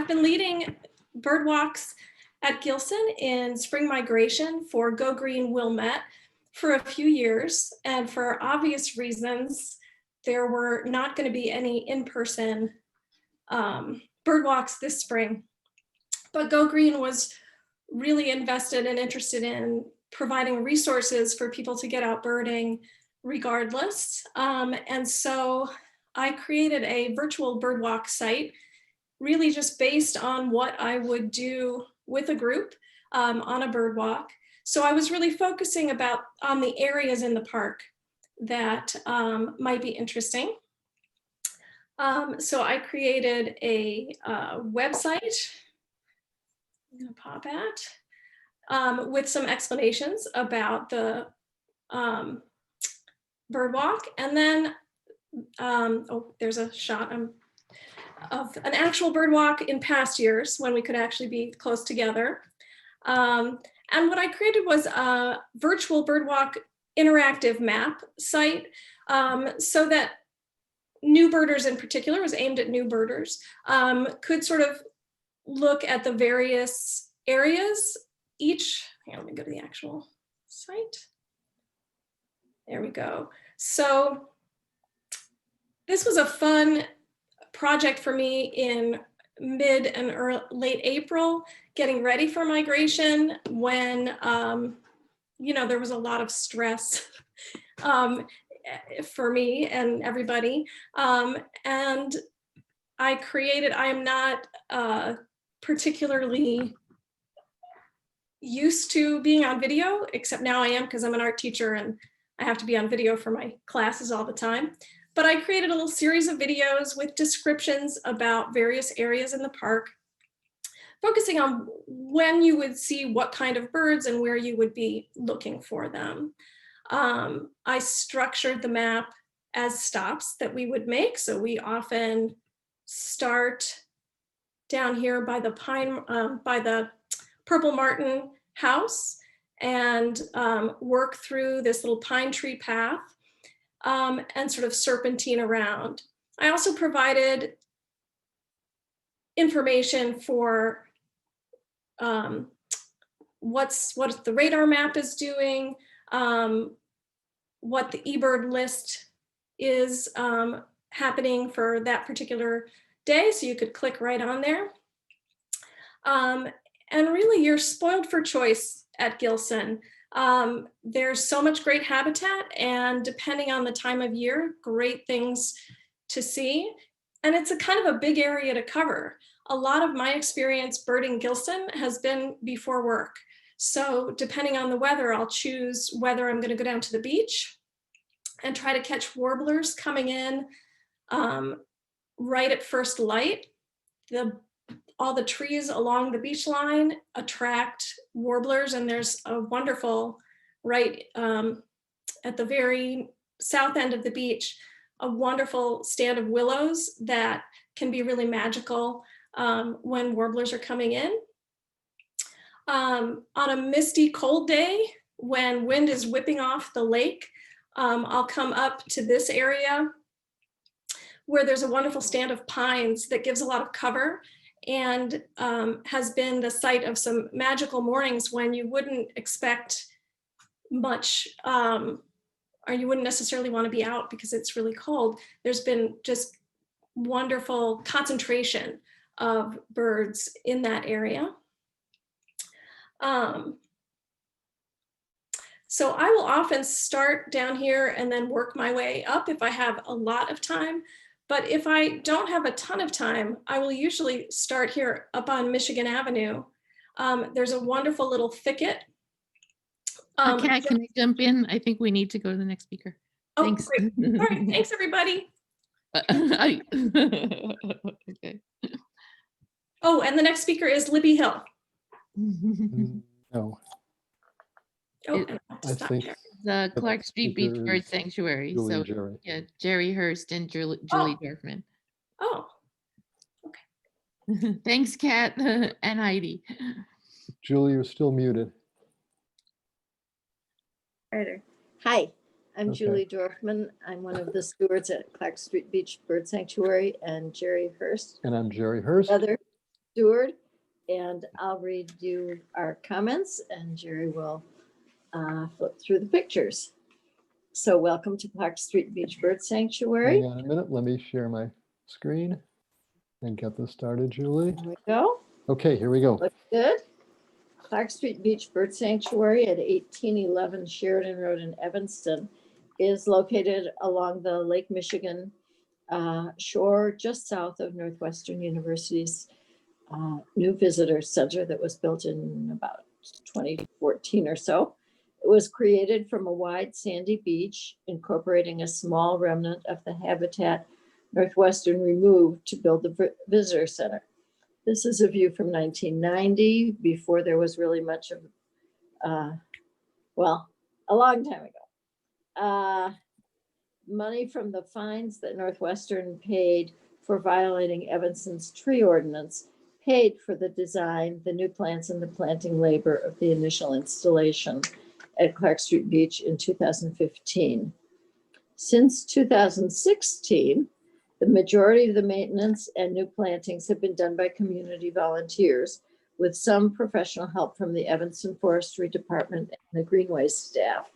been leading bird walks at Gilson in spring migration for Go Green Wilmette for a few years. And for obvious reasons, there were not going to be any in-person bird walks this spring. But Go Green was really invested and interested in providing resources for people to get out birding regardless. And so I created a virtual birdwalk site, really just based on what I would do with a group on a birdwalk. So I was really focusing on the areas in the park that might be interesting. So I created a website, I'm gonna pop at, with some explanations about the birdwalk. And then, oh, there's a shot of an actual birdwalk in past years when we could actually be close together. And what I created was a virtual birdwalk interactive map site so that new birders in particular, was aimed at new birders, could sort of look at the various areas each. Here, let me go to the actual site. There we go. So this was a fun project for me in mid and late April, getting ready for migration when, you know, there was a lot of stress for me and everybody. And I am not particularly used to being on video, except now I am because I'm an art teacher and I have to be on video for my classes all the time. But I created a little series of videos with descriptions about various areas in the park, focusing on when you would see what kind of birds and where you would be looking for them. I structured the map as stops that we would make. So we often start down here by the by the Purple Martin house and work through this little pine tree path and sort of serpentine around. I also provided information for what the radar map is doing, what the eBird list is happening for that particular day, so you could click right on there. And really, you're spoiled for choice at Gilson. There's so much great habitat, and depending on the time of year, great things to see. And it's a kind of a big area to cover. A lot of my experience birding Gilson has been before work. So depending on the weather, I'll choose whether I'm going to go down to the beach and try to catch warblers coming in right at first light. All the trees along the beach line attract warblers, and there's a wonderful, right at the very south end of the beach, a wonderful stand of willows that can be really magical when warblers are coming in. On a misty, cold day, when wind is whipping off the lake, I'll come up to this area where there's a wonderful stand of pines that gives a lot of cover and has been the site of some magical mornings when you wouldn't expect much, or you wouldn't necessarily want to be out because it's really cold. There's been just wonderful concentration of birds in that area. So I will often start down here and then work my way up if I have a lot of time. But if I don't have a ton of time, I will usually start here up on Michigan Avenue. There's a wonderful little thicket. Can I jump in? I think we need to go to the next speaker. Oh, thanks. Great. All right, thanks everybody. Okay. Oh, and the next speaker is Libby Hill. No. Oh, I think The Clark Street Beach speaker Bird is Sanctuary. Julie So and Jerry. yeah, Jerry Hurst and Julie Dorfman. Oh, Thanks, Kat and Heidi. Julie, you're still muted. Hi, I'm Okay. Julie Dorfman. I'm one of the stewards at Clark Street Beach Bird Sanctuary, and Jerry Hurst, And I'm Jerry Hurst. brother, steward, and I'll read you our comments, and Jerry will flip through the pictures. So welcome to Park Street Beach Bird Sanctuary. Hang on a minute. Let me share my screen and get this started, Julie. Here we go. Okay, here we go. Looks good. Clark Street Beach Bird Sanctuary at 1811 Sheridan Road in Evanston is located along the Lake Michigan shore just south of Northwestern University's new visitor center that was built in about 2014 or so. It was created from a wide sandy beach, incorporating a small remnant of the habitat Northwestern removed to build the visitor center. This is a view from 1990, before there was really much of, well, a long time ago. Money from the fines that Northwestern paid for violating Evanston's tree ordinance paid for the design, the new plants, and the planting labor of the initial installation at Clark Street Beach in 2015. Since 2016, the majority of the maintenance and new plantings have been done by community volunteers, with some professional help from the Evanston Forestry Department and the Greenways staff.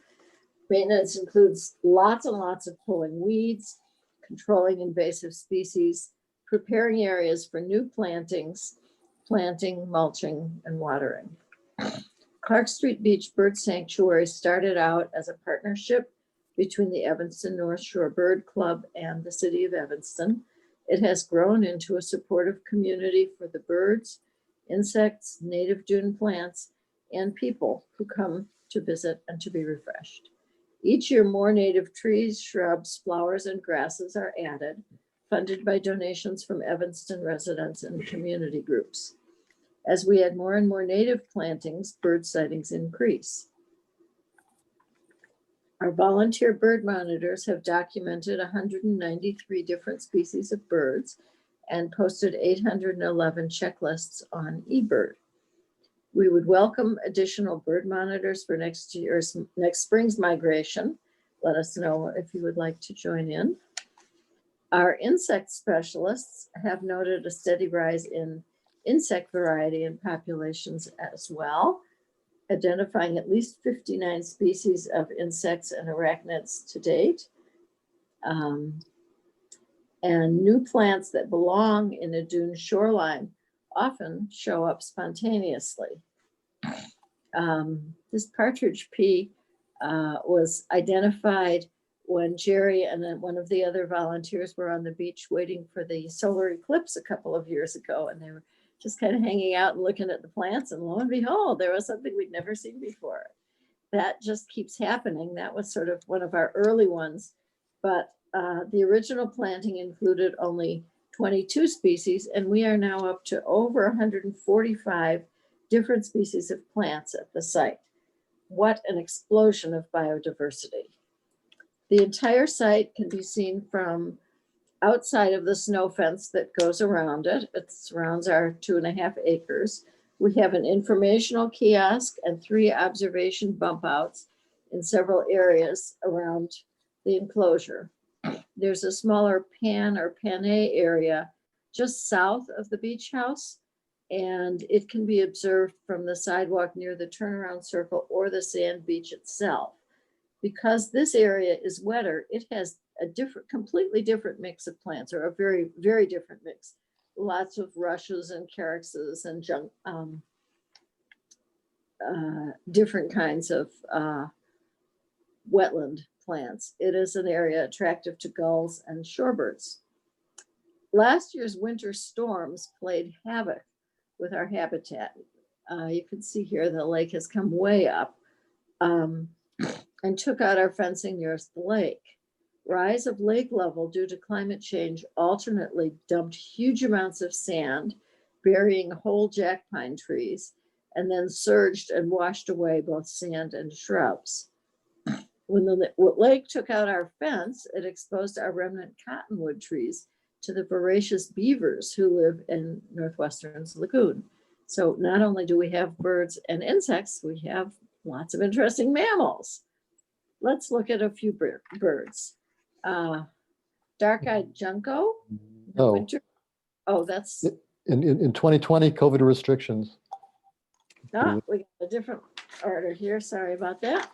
Maintenance includes lots and lots of pulling weeds, controlling invasive species, preparing areas for new plantings, planting, mulching, and watering. Clark Street Beach Bird Sanctuary started out as a partnership between the Evanston North Shore Bird Club and the city of Evanston. It has grown into a supportive community for the birds, insects, native dune plants, and people who come to visit and to be refreshed. Each year, more native trees, shrubs, flowers, and grasses are added, funded by donations from Evanston residents and community groups. As we add more and more native plantings, bird sightings increase. Our volunteer bird monitors have documented 193 different species of birds and posted 811 checklists on eBird. We would welcome additional bird monitors for next spring's migration. Let us know if you would like to join in. Our insect specialists have noted a steady rise in insect variety and populations as well, identifying at least 59 species of insects and arachnids to date. And new plants that belong in a dune shoreline often show up spontaneously. This partridge pea was identified when Jerry and then one of the other volunteers were on the beach waiting for the solar eclipse a couple of years ago, and they were just kind of hanging out and looking at the plants, and lo and behold, there was something we'd never seen before. That just keeps happening. That was sort of one of our early ones, but the original planting included only 22 species, and we are now up to over 145 different species of plants at the site. What an explosion of biodiversity. The entire site can be seen from outside of the snow fence that goes around it. It surrounds our 2.5 acres. We have an informational kiosk and 3 observation bump outs in several areas around the enclosure. There's a smaller Panne or Panne area just south of the beach house, and it can be observed from the sidewalk near the turnaround circle or the sand beach itself. Because this area is wetter, it has a completely different mix of plants, or a very, very different mix. Lots of rushes and calyxes and different kinds of wetland plants. It is an area attractive to gulls and shorebirds. Last year's winter storms played havoc with our habitat. You can see here the lake has come way up and took out our fencing nearest the lake. Rise of lake level due to climate change alternately dumped huge amounts of sand, burying whole jack pine trees, and then surged and washed away both sand and shrubs. When the lake took out our fence, it exposed our remnant cottonwood trees to the voracious beavers who live in Northwestern's lagoon. So not only do we have birds and insects, we have lots of interesting mammals. Let's look at a few birds. Dark-eyed junco. Oh. Winter. Oh, that's in 2020, COVID restrictions. Ah, we got a different order here. Sorry about that.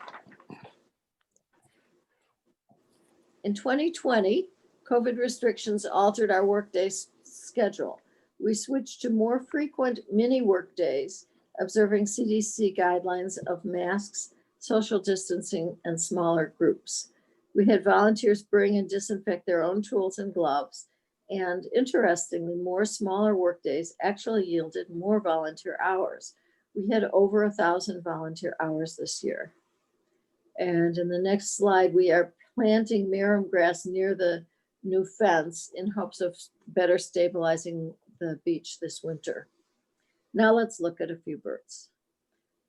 In 2020, COVID restrictions altered our workday schedule. We switched to more frequent mini workdays, observing CDC guidelines of masks, social distancing, and smaller groups. We had volunteers bring and disinfect their own tools and gloves. And interestingly, more smaller workdays actually yielded more volunteer hours. We had over 1,000 volunteer hours this year. And in the next slide, we are planting Marram Grass near the new fence in hopes of better stabilizing the beach this winter. Now let's look at a few birds.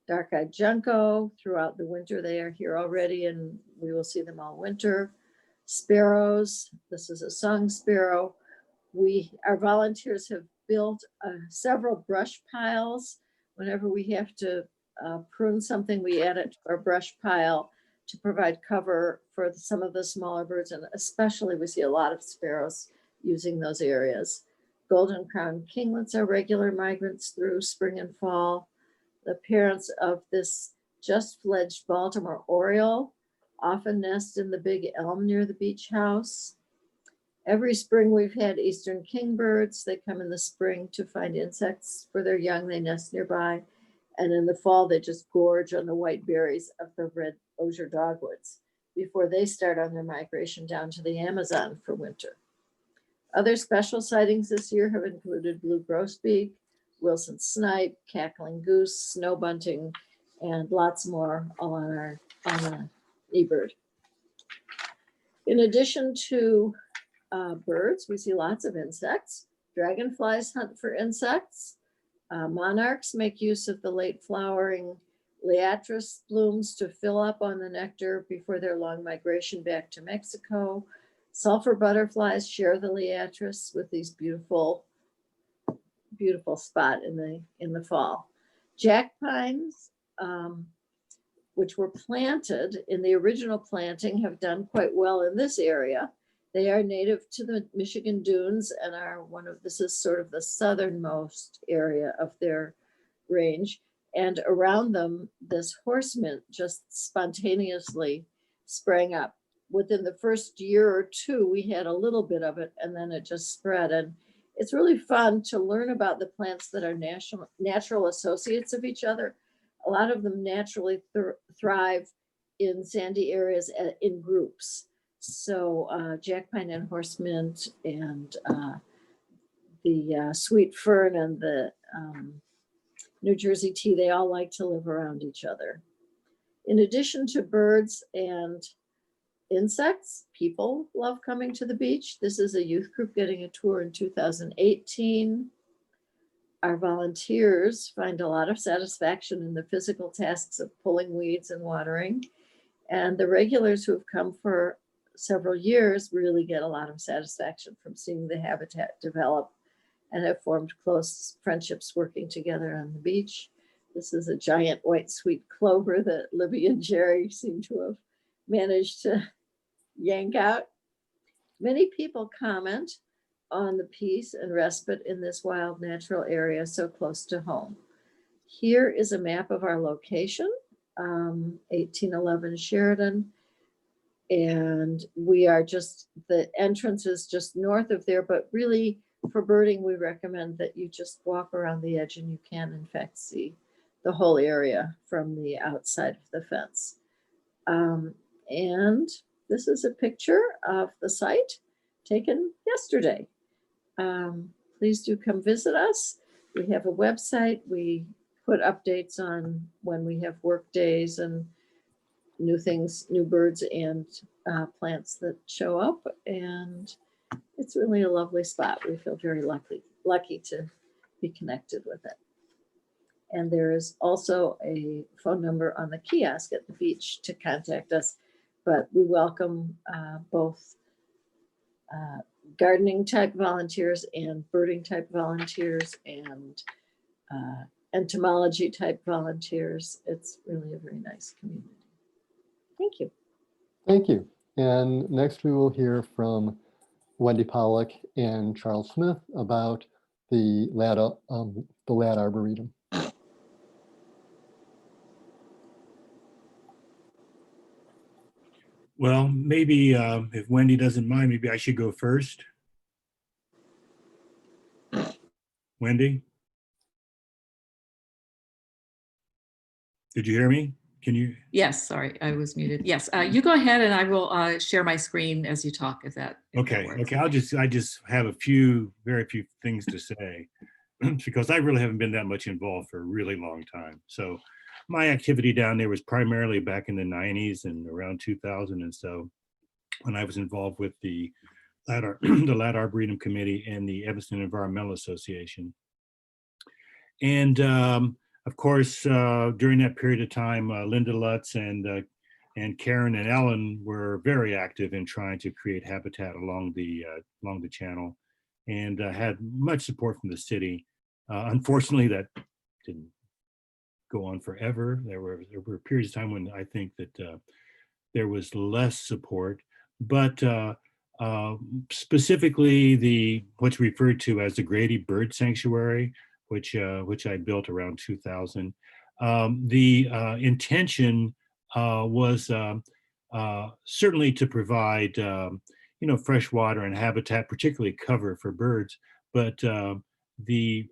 Dark-eyed Junco, throughout the winter, they are here already and we will see them all winter. Sparrows, this is a song sparrow. Our volunteers have built several brush piles. Whenever we have to prune something, we add it to our brush pile to provide cover for some of the smaller birds, and especially we see a lot of sparrows using those areas. Golden crowned kinglets are regular migrants through spring and fall. The parents of this just fledged Baltimore Oriole often nest in the big elm near the beach house. Every spring we've had eastern kingbirds. They come in the spring to find insects for their young. They nest nearby. And in the fall, they just gorge on the white berries of the red osier dogwoods before they start on their migration down to the Amazon for winter. Other special sightings this year have included blue grosbeak, Wilson snipe, cackling goose, snow bunting, and lots more all on the eBird. In addition to birds, we see lots of insects. Dragonflies hunt for insects. Monarchs make use of the late flowering Liatris blooms to fill up on the nectar before their long migration back to Mexico. Sulfur butterflies share the Liatris with these beautiful spot in the fall. Jack pines, which were planted in the original planting, have done quite well in this area. They are native to the Michigan dunes and are this is sort of the southernmost area of their range. And around them, this horsemint just spontaneously sprang up. Within the first year or two, we had a little bit of it and then it just spread. And it's really fun to learn about the plants that are natural associates of each other. A lot of them naturally thrive in sandy areas in groups. So jack pine and horsemint and the sweet fern and the New Jersey tea, they all like to live around each other. In addition to birds and insects, people love coming to the beach. This is a youth group getting a tour in 2018. Our volunteers find a lot of satisfaction in the physical tasks of pulling weeds and watering. And the regulars who have come for several years really get a lot of satisfaction from seeing the habitat develop and have formed close friendships working together on the beach. This is a giant white sweet clover that Libby and Jerry seem to have managed to yank out. Many people comment on the peace and respite in this wild natural area so close to home. Here is a map of our location, 1811 Sheridan. And we are the entrance is just north of there, but really for birding, we recommend that you just walk around the edge and you can in fact see the whole area from the outside of the fence. And this is a picture of the site taken yesterday. Please do come visit us. We have a website. We put updates on when we have work days and new things, new birds and plants that show up. And it's really a lovely spot. We feel very lucky to be connected with it. And there is also a phone number on the kiosk at the beach to contact us, but we welcome both gardening type volunteers and birding type volunteers and entomology type volunteers. It's really a very nice community. Thank you. Thank you. And next we will hear from Wendy Pollack and Charles Smith about the Lad Arboretum. Well, maybe if Wendy doesn't mind, maybe I should go first. Wendy? Did you hear me? Can you? Yes, sorry, I was muted. Yes, you go ahead and I will share my screen as you talk, if that Okay, works. okay. I just have very few things to say because I really haven't been that much involved for a really long time. So my activity down there was primarily back in the 90s and around 2000 and so, when I was involved with the the Lad Arboretum Committee and the Evanston Environmental Association. And of course, during that period of time, Linda Lutz and Karen and Ellen were very active in trying to create habitat along the channel, and had much support from the city. Unfortunately, that didn't go on forever. There were periods of time when I think that there was less support, but specifically what's referred to as the Grady Bird Sanctuary, which I built around 2000. The intention was certainly to provide fresh water and habitat, particularly cover for birds, but the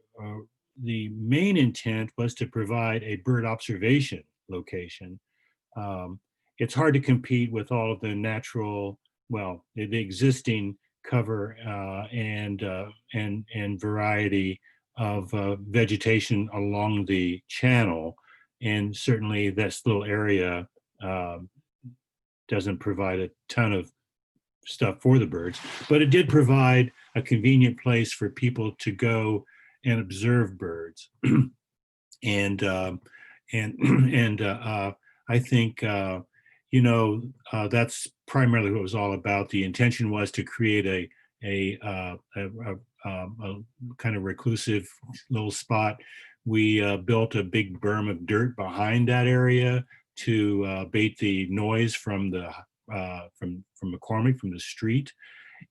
main intent was to provide a bird observation location. It's hard to compete with all of the natural, well, the existing cover and variety of vegetation along the channel, and certainly this little area doesn't provide a ton of stuff for the birds, but it did provide a convenient place for people to go and observe birds. And I think that's primarily what it was all about. The intention was to create a kind of reclusive little spot. We built a big berm of dirt behind that area to abate the noise from McCormick, from the street,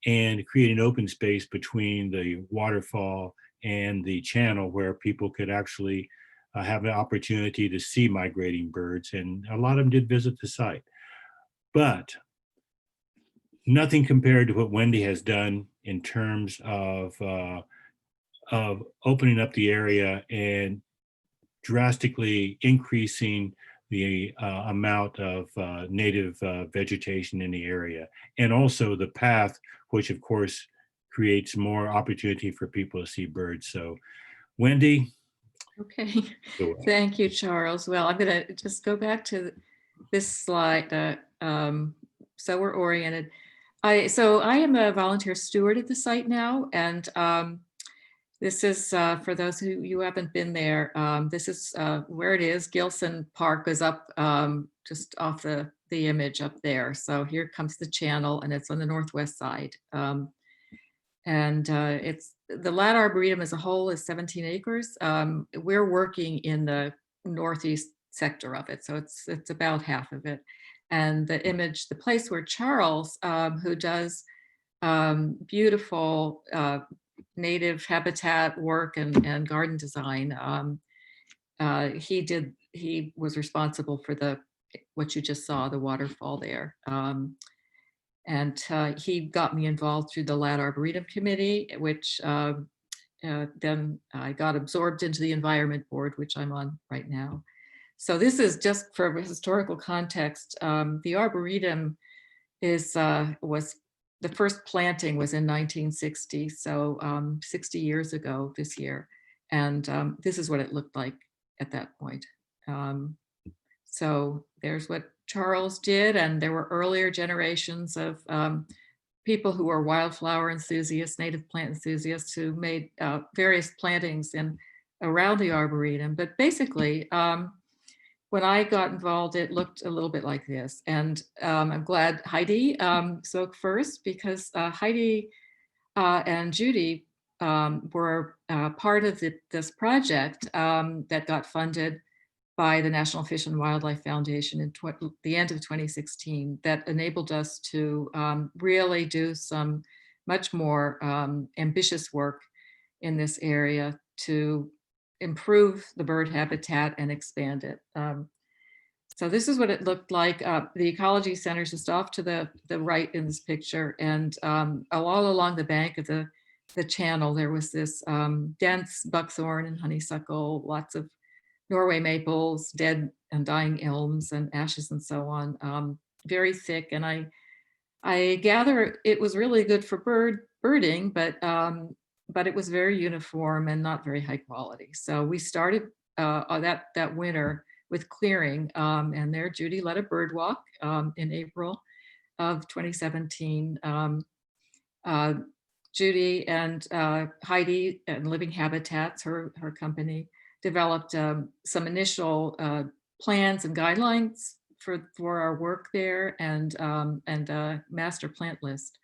and create an open space between the waterfall and the channel where people could actually have an opportunity to see migrating birds. And a lot of them did visit the site. But nothing compared to what Wendy has done in terms of opening up the area and drastically increasing the amount of native vegetation in the area, and also the path, which of course creates more opportunity for people to see birds. So, Wendy. Okay, thank you, Charles. Well, I'm going to just go back to this slide. So we're oriented. I am a volunteer steward at the site now, and this is for those who haven't been there. This is where it is. Gilson Park is up just off the image up there. So here comes the channel, and it's on the northwest side. It's the Lad Arboretum as a whole is 17 acres. We're working in the northeast sector of it, so it's about half of it. And the image, the place where Charles, who does beautiful native habitat work and garden design, he was responsible for what you just saw, the waterfall there. And he got me involved through the Lad Arboretum Committee, which then I got absorbed into the Environment Board, which I'm on right now. So this is just for historical context. The Arboretum was the first planting was in 1960, so 60 years ago this year. And this is what it looked like at that point. So there's what Charles did, and there were earlier generations of people who were wildflower enthusiasts, native plant enthusiasts, who made various plantings around the Arboretum. But basically, when I got involved, it looked a little bit like this. And I'm glad Heidi spoke first, because Heidi and Judy were part of this project that got funded by the National Fish and Wildlife Foundation in the end of 2016, that enabled us to really do some much more ambitious work in this area to improve the bird habitat and expand it. So this is what it looked like. The ecology center is just off to the right in this picture, and all along the bank of the channel, there was this dense buckthorn and honeysuckle, lots of Norway maples, dead and dying elms and ashes and so on, very thick. And I gather it was really good for birding, but it was very uniform and not very high quality. So we started that winter with clearing, and there Judy led a bird walk in April of 2017. Judy and Heidi and Living Habitats, her company, developed some initial plans and guidelines for our work there, and a master plant list.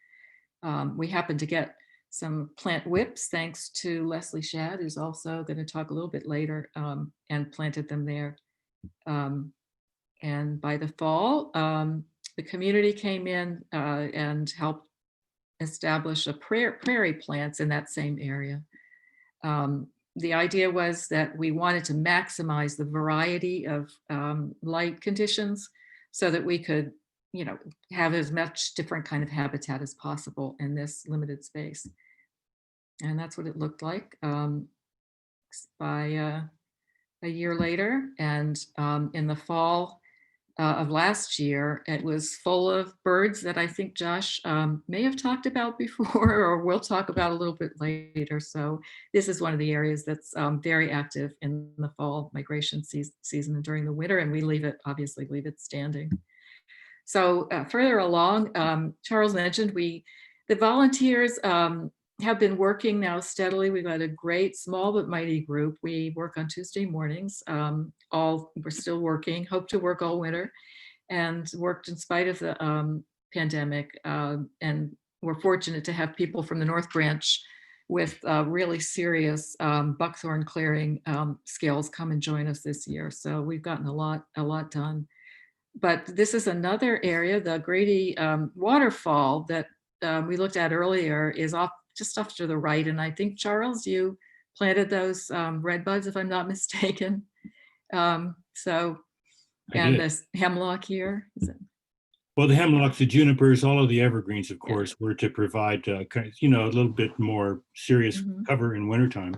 We happened to get some plant whips thanks to Leslie Shadd, who's also going to talk a little bit later, and planted them there. And by the fall, the community came in and helped establish a prairie plants in that same area. The idea was that we wanted to maximize the variety of light conditions so that we could, have as much different kind of habitat as possible in this limited space. And that's what it looked like by a year later. And in the fall of last year, it was full of birds that I think Josh may have talked about before, or we'll talk about a little bit later. So this is one of the areas that's very active in the fall migration season and during the winter, and we obviously leave it standing. So further along, Charles mentioned the volunteers have been working now steadily. We've got a great small but mighty group. We work on Tuesday mornings. We're still working, hope to work all winter, and worked in spite of the pandemic. And we're fortunate to have people from the North Branch with really serious buckthorn clearing skills come and join us this year. So we've gotten a lot done. But this is another area, the Grady waterfall that we looked at earlier is just off to the right. And I think, Charles, you planted those red buds, if I'm not mistaken. And this hemlock here. Well, the hemlocks, the junipers, all of the evergreens, of course, were to provide, a little bit more serious cover in wintertime.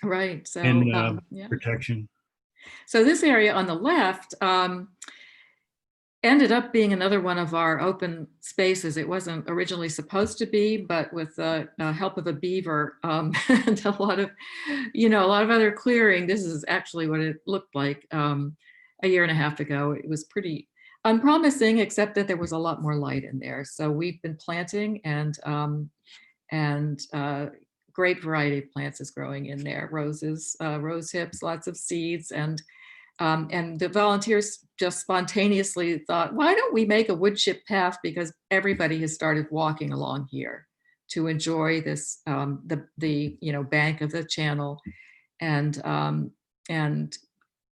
Right. So, and protection. So this area on the left ended up being another one of our open spaces. It wasn't originally supposed to be, but with the help of a beaver and a lot of other clearing, this is actually what it looked like a year and a half ago. It was pretty unpromising, except that there was a lot more light in there. So we've been planting, and great variety of plants is growing in there. Roses, rose hips, lots of seeds, and the volunteers just spontaneously thought, why don't we make a wood chip path? Because everybody has started walking along here to enjoy this, the bank of the channel. And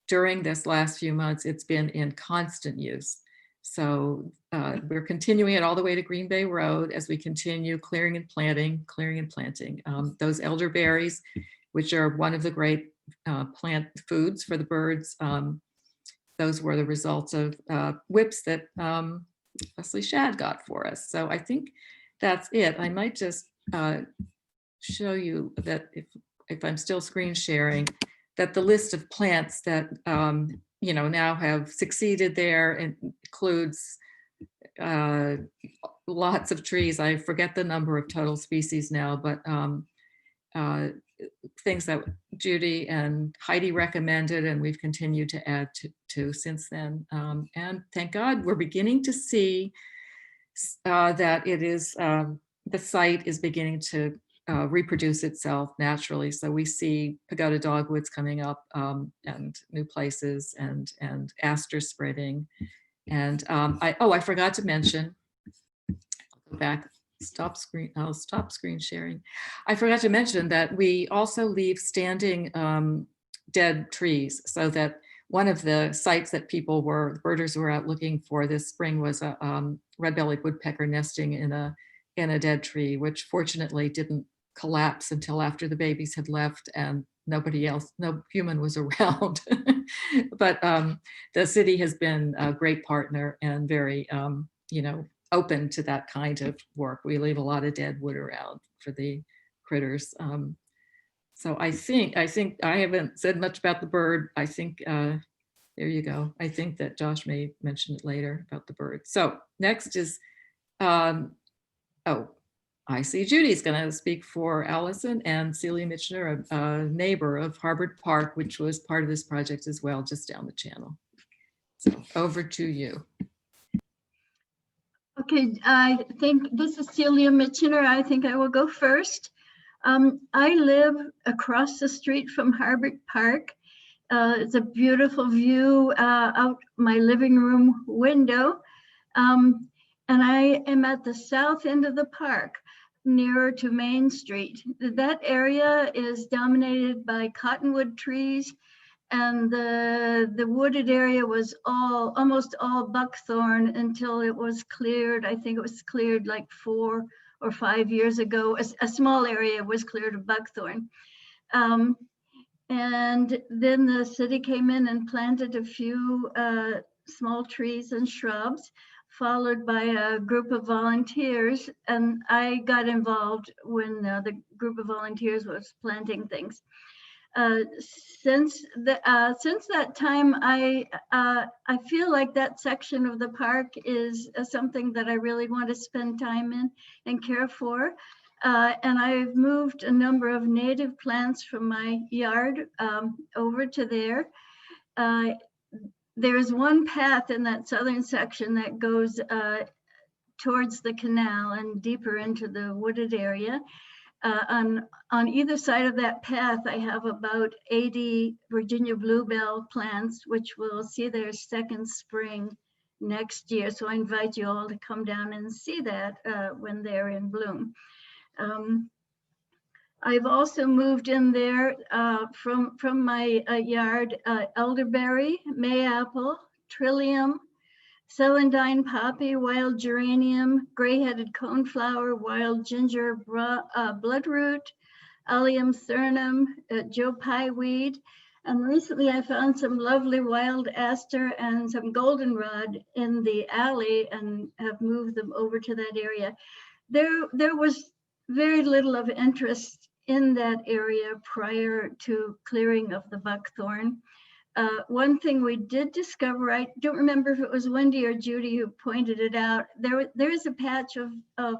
during this last few months, it's been in constant use. So we're continuing it all the way to Green Bay Road as we continue clearing and planting. Those elderberries, which are one of the great plant foods for the birds. Those were the results of whips that Leslie Shadd got for us. So I think that's it. I might just show you that if I'm still screen sharing, that the list of plants that now have succeeded there includes lots of trees. I forget the number of total species now, but things that Judy and Heidi recommended, and we've continued to add to since then. And thank God we're beginning to see that it is, the site is beginning to reproduce itself naturally. So we see pagoda dogwoods coming up and new places and asters spreading. And I forgot to mention, I'll go back. I'll stop screen sharing. I forgot to mention that we also leave standing dead trees, so that one of the sites that birders were out looking for this spring was a red-bellied woodpecker nesting in a dead tree, which fortunately didn't collapse until after the babies had left and nobody else, no human was around. But the city has been a great partner and very, you know, open to that kind of work. We leave a lot of dead wood around for the critters. So I think I haven't said much about the bird. I think, there you go. I think that Josh may mention it later about the bird. So next is, oh, I see Judy's gonna speak for Allison and Celia Mitchner, a neighbor of Harvard Park, which was part of this project as well, just down the channel. So over to you. Okay, I think this is Celia Mitchner. I think I will go first. I live across the street from Harvard Park. It's a beautiful view out my living room window. And I am at the south end of the park, nearer to Main Street. That area is dominated by cottonwood trees, and the wooded area was almost all buckthorn until it was cleared. I think it was cleared like 4 or 5 years ago. A small area was cleared of buckthorn. And then the city came in and planted a few small trees and shrubs, followed by a group of volunteers. And I got involved when the group of volunteers was planting things. Since that time, I feel like that section of the park is something that I really want to spend time in and care for. And I've moved a number of native plants from my yard over to there. There's one path in that southern section that goes towards the canal and deeper into the wooded area. On either side of that path, I have about 80 Virginia bluebell plants, which will see their second spring next year. So I invite you all to come down and see that when they're in bloom. I've also moved in there from my yard, elderberry, mayapple, trillium, celandine poppy, wild geranium, gray-headed coneflower, wild ginger bloodroot, allium cernum, Joe Pye weed. And recently I found some lovely wild aster and some goldenrod in the alley and have moved them over to that area. There was very little of interest in that area prior to clearing of the buckthorn. One thing we did discover, I don't remember if it was Wendy or Judy who pointed it out, there is a patch of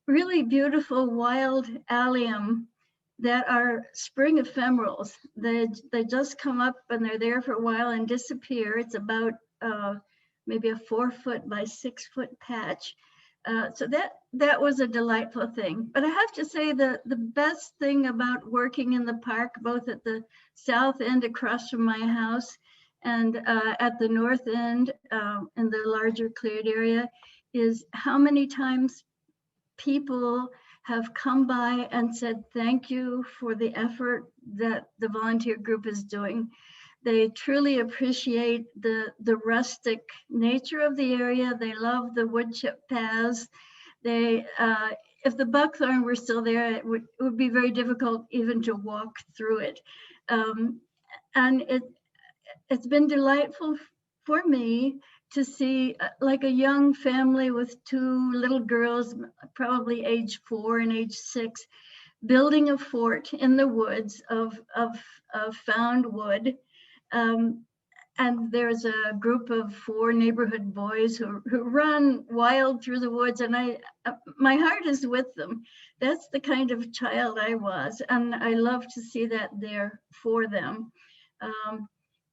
really beautiful wild allium that are spring ephemerals. They just come up and they're there for a while and disappear. It's about maybe a 4 foot by 6 foot patch. So that was a delightful thing. But I have to say that the best thing about working in the park, both at the south end across from my house and at the north end in the larger cleared area, is how many times people have come by and said thank you for the effort that the volunteer group is doing. They truly appreciate the rustic nature of the area. They love the wood chip paths. If the buckthorn were still there, it would be very difficult even to walk through it. And it's been delightful for me to see like a young family with 2 little girls, probably age 4 and age 6, building a fort in the woods of found wood. And there's a group of 4 neighborhood boys who run wild through the woods, and my heart is with them. That's the kind of child I was, and I love to see that there for them.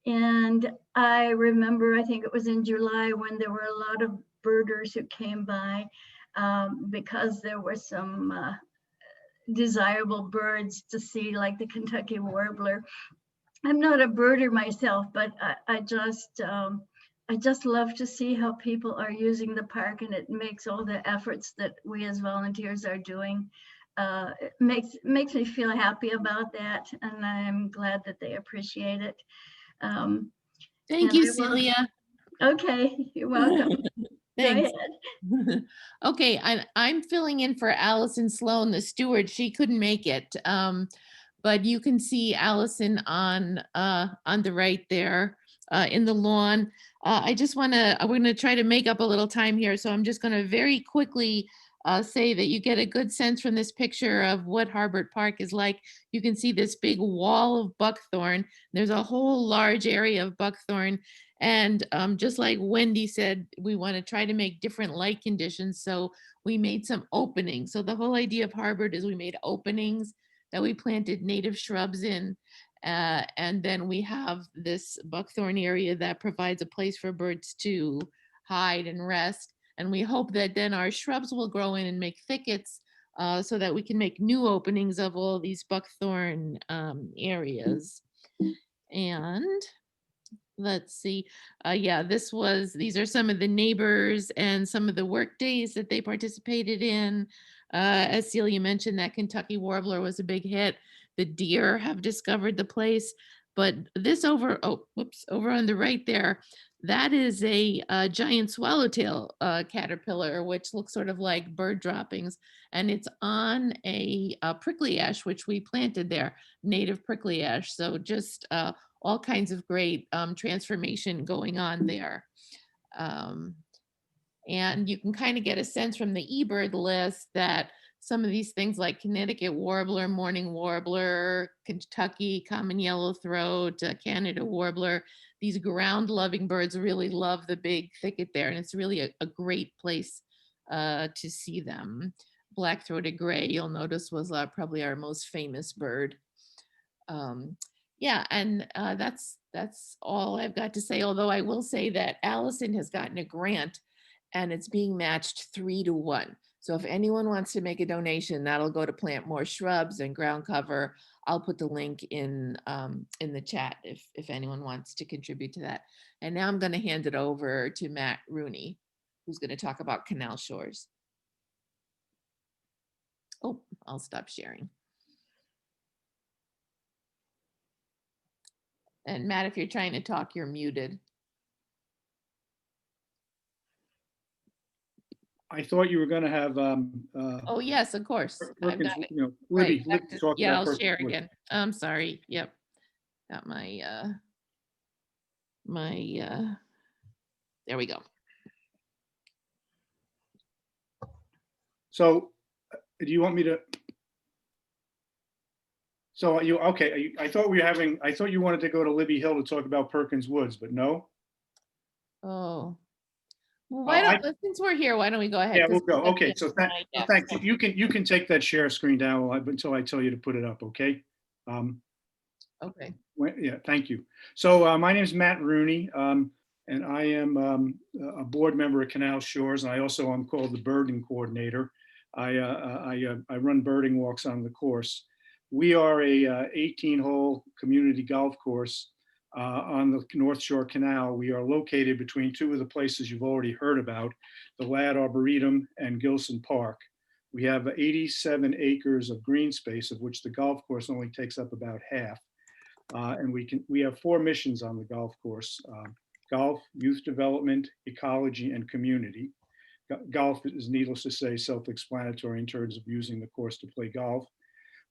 And I remember, I think it was in July, when there were a lot of birders who came by because there were some desirable birds to see, like the Kentucky warbler. I'm not a birder myself, but I just love to see how people are using the park, and it makes all the efforts that we as volunteers are doing. It makes me feel happy about that, and I'm glad that they appreciate it. Thank you, Celia. Okay, you're welcome. Go Thanks. ahead. Okay, I'm filling in for Allison Sloan, the steward. She couldn't make it. But you can see Allison on the right there in the lawn. We're gonna try to make up a little time here. So I'm just gonna very quickly say that you get a good sense from this picture of what Harbert Park is like. You can see this big wall of buckthorn. There's a whole large area of buckthorn. And just like Wendy said, we want to try to make different light conditions. So we made some openings. So the whole idea of Harbert is we made openings that we planted native shrubs in. And then we have this buckthorn area that provides a place for birds to hide and rest. And we hope that then our shrubs will grow in and make thickets so that we can make new openings of all these buckthorn areas. And let's see. Yeah, these are some of the neighbors and some of the work days that they participated in. As Celia mentioned, that Kentucky warbler was a big hit. The deer have discovered the place. But this over on the right there, that is a giant swallowtail caterpillar, which looks sort of like bird droppings. And it's on a prickly ash, which we planted there, native prickly ash. So just all kinds of great transformation going on there. And you can kind of get a sense from the eBird list that some of these things like Connecticut warbler, mourning warbler, Kentucky common yellowthroat, Canada warbler, these ground loving birds really love the big thicket there. And it's really a great place to see them. Black-throated gray, you'll notice, was probably our most famous bird. Yeah, and that's all I've got to say, although I will say that Allison has gotten a grant and it's being matched 3-to-1. So if anyone wants to make a donation, that'll go to plant more shrubs and ground cover. I'll put the link in the chat if anyone wants to contribute to that. And now I'm going to hand it over to Matt Rooney, who's going to talk about canal shores. Oh, I'll stop sharing. And Matt, if you're trying to talk, you're muted. I thought you were going to have. Oh yes, of course. I've Perkins, got it. you know, Libby, Right. Libby talked Yeah, about I'll Perkins share Wood. again. I'm sorry. Yep. Got my there we go. So, do you want me to? So you okay? I thought we were having. I thought you wanted to go to Libby Hill to talk about Perkins Woods, but no. Oh. Well, why don't since we're here, why don't we go ahead? Yeah, we'll 'Cause go. that's Okay, it. so Yeah, thanks. so- You can take that share screen down until I tell you to put it up. Okay. Okay. Yeah, thank you. So my name is Matt Rooney, and I am a board member at Canal Shores, and I also am called the birding coordinator. I run birding walks on the course. We are a 18-hole community golf course on the North Shore Canal. We are located between two of the places you've already heard about, the Ladd Arboretum and Gilson Park. We have 87 acres of green space, of which the golf course only takes up about half. And we have 4 missions on the golf course: golf, youth development, ecology, and community. Golf is, needless to say, self-explanatory in terms of using the course to play golf.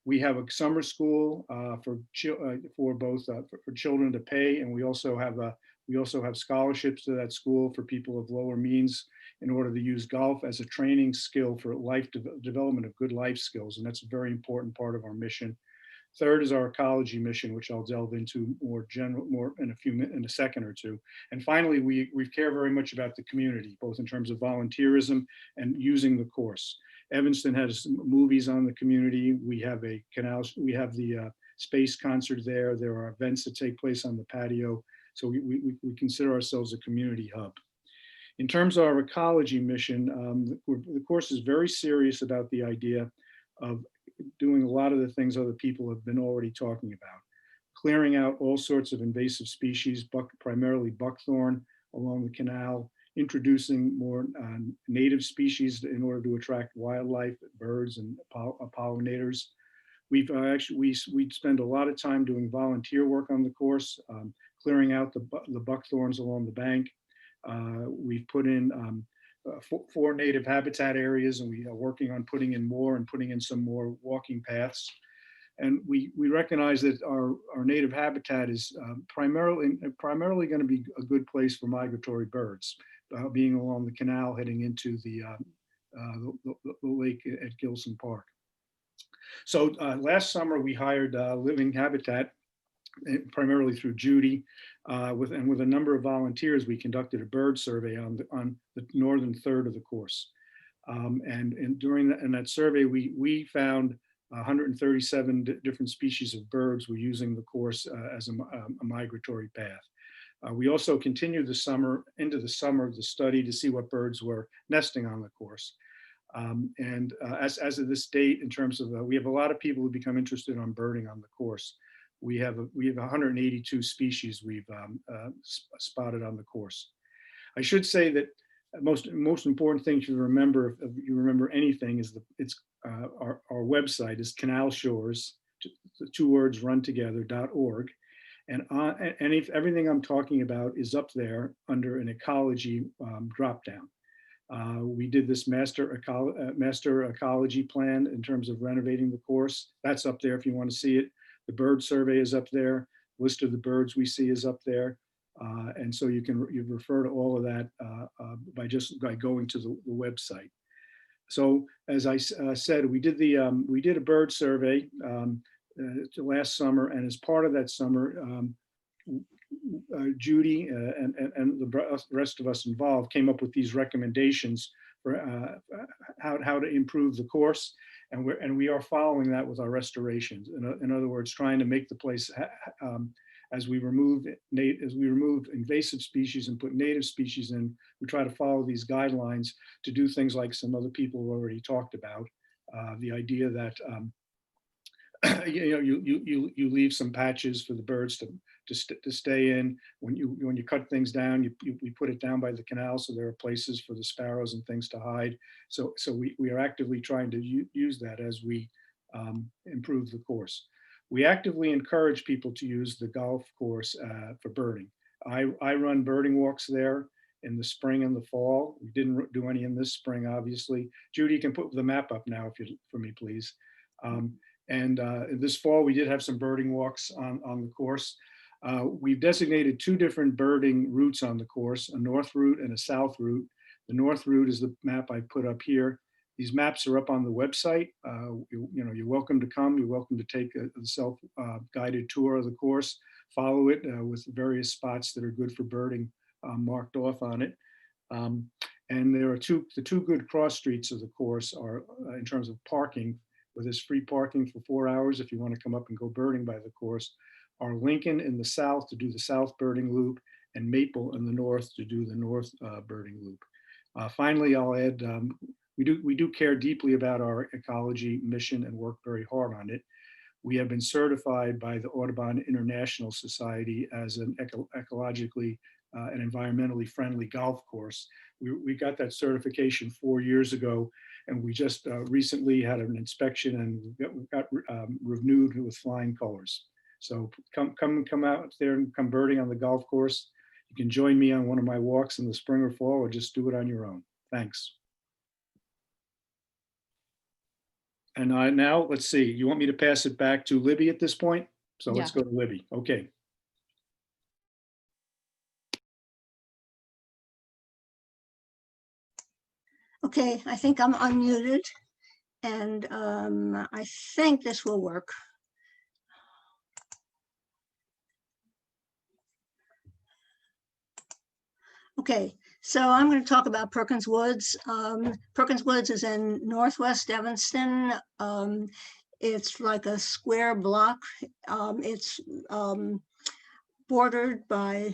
We have a summer school for children to pay, and we also have scholarships to that school for people of lower means in order to use golf as a training skill for development of good life skills, and that's a very important part of our mission. Third is our ecology mission, which I'll delve into more in a second or two. And finally, we care very much about the community, both in terms of volunteerism and using the course. Evanston has movies on the community. We have the space concert there. There are events that take place on the patio. So we consider ourselves a community hub. In terms of our ecology mission, the course is very serious about the idea of doing a lot of the things other people have been already talking about. Clearing out all sorts of invasive species, primarily buckthorn along the canal, introducing more native species in order to attract wildlife, birds, and pollinators. We spend a lot of time doing volunteer work on the course, clearing out the buckthorns along the bank. We've put in four native habitat areas, and we are working on putting in more and putting in some more walking paths. And we recognize that our native habitat is primarily going to be a good place for migratory birds, being along the canal heading into the lake at Gilson Park. So last summer we hired Living Habitat, primarily through Judy, with a number of volunteers. We conducted a bird survey on the northern third of the course, and during that survey we found 137 different species of birds were using the course as a migratory path. We also continued into the summer the study to see what birds were nesting on the course. As of this date, in terms of, we have a lot of people who become interested on birding on the course. We have 182 species we've spotted on the course. I should say that most important thing to remember, if you remember anything, is our website is Canal Shores, the two words run together, .org. And everything I'm talking about is up there under an ecology dropdown. We did this master ecology plan in terms of renovating the course. That's up there if you want to see it. The bird survey is up there. List of the birds we see is up there. And so you refer to all of that by going to the website. So as I said, we did a bird survey last summer, and as part of that summer, Judy and the rest of us involved came up with these recommendations for how to improve the course, and we are following that with our restorations. In other words, trying to make the place, as we remove invasive species and put native species in, we try to follow these guidelines to do things like some other people have already talked about. The idea that you leave some patches for the birds to stay in. When you cut things down, we put it down by the canal, so there are places for the sparrows and things to hide. So we are actively trying to use that as we improve the course. We actively encourage people to use the golf course for birding. I run birding walks there in the spring and the fall. We didn't do any in this spring, obviously. Judy, you can put the map up now for me, please. This fall, we did have some birding walks on the course. We've designated two different birding routes on the course, a north route and a south route. The north route is the map I put up here. These maps are up on the website. You're welcome to come. You're welcome to take a self-guided tour of the course, follow it with various spots that are good for birding marked off on it. And there are the two good cross streets of the course are in terms of parking, where there's free parking for 4 hours if you want to come up and go birding by the course, are Lincoln in the south to do the south birding loop, and Maple in the north to do the north birding loop. Finally, I'll add, we do care deeply about our ecology mission and work very hard on it. We have been certified by the Audubon International Society as an ecologically and environmentally friendly golf course. We got that certification 4 years ago, and we just recently had an inspection and got renewed with flying colors. So come out there and come birding on the golf course. You can join me on one of my walks in the spring or fall, or just do it on your own. Thanks. And now let's see, you want me to pass it back to Libby at this point? So let's go to Libby. Okay. Okay, I think I'm unmuted, and I think this will work. Okay, so I'm going to talk about Perkins Woods. Perkins Woods is in Northwest Evanston. It's like a square block. It's bordered by,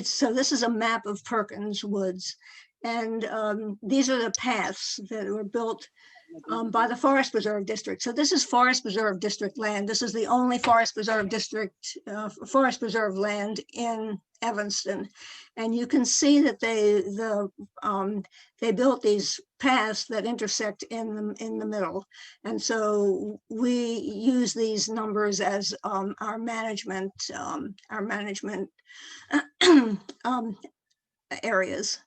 so this is a map of Perkins Woods. And these are the paths that were built by the Forest Preserve District. So this is Forest Preserve District land. This is the only Forest Preserve District, Forest Preserve land in Evanston. And you can see that they built these paths that intersect in the middle. And so we use these numbers as our management areas.